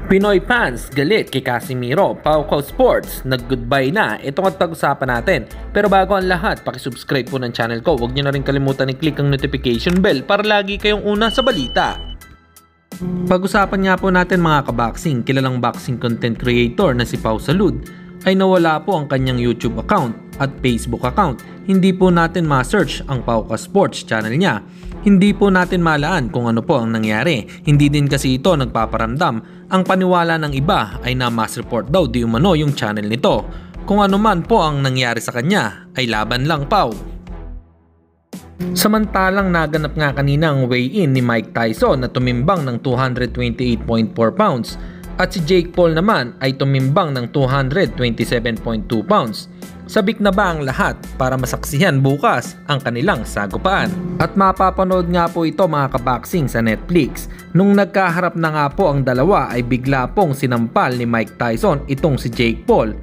Pinoy fans galit kay Casimiro, Paukaw Sports, nag-goodbye na. Ito ang pag-usapan natin. Pero bago ang lahat, pakisubscribe po ng channel ko. Huwag nyo na rin kalimutan i-click ang notification bell para lagi kayong una sa balita. Pag-usapan nga po natin mga kaboxing, kilalang boxing content creator na si Pau Salud ay nawala po ang kanyang YouTube account at Facebook account. Hindi po natin ma-search ang Paukaw Sports channel niya. Hindi po natin malaan kung ano po ang nangyari. Hindi din kasi ito nagpaparamdam. Ang paniwala ng iba ay na mass report daw di umano yung channel nito. Kung ano man po ang nangyari sa kanya ay laban lang, Pau. Samantalang naganap nga kanina ang weigh-in ni Mike Tyson na tumimbang ng 228.4 pounds at si Jake Paul naman ay tumimbang ng 227.2 pounds. Sabik na ba ang lahat para masaksihan bukas ang kanilang sagupaan? At mapapanood nga po ito mga kaboxing sa Netflix. Nung nagkaharap na nga po ang dalawa ay bigla pong sinampal ni Mike Tyson itong si Jake Paul.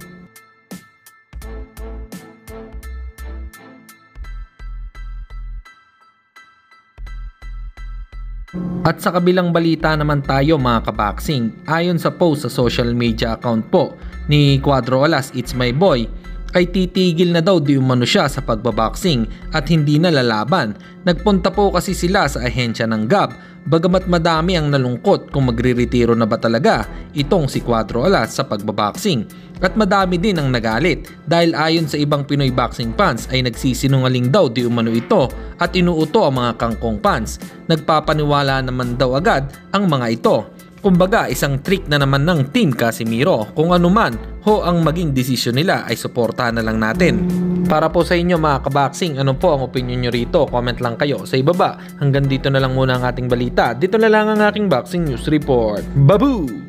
At sa kabilang balita naman tayo mga kaboxing, ayon sa post sa social media account po ni Cuadro Alas It's My Boy, ay titigil na daw di umano siya sa pagbaboxing at hindi na lalaban. Nagpunta po kasi sila sa ahensya ng GAB, bagamat madami ang nalungkot kung magre-retiro na ba talaga itong si Cuadro Alas sa pagbaboxing. At madami din ang nagalit dahil ayon sa ibang Pinoy boxing fans ay nagsisinungaling daw di umano ito at inuuto ang mga kangkong fans. Nagpapaniwala naman daw agad ang mga ito. Kumbaga isang trick na naman ng Team Casimiro. Kung ano man ho ang maging desisyon nila ay suportahan na lang natin. Para po sa inyo mga kaboxing, ano po ang opinion nyo rito? Comment lang kayo sa ibaba. Hanggang dito na lang muna ang ating balita. Dito na lang ang aking boxing news report. Babu!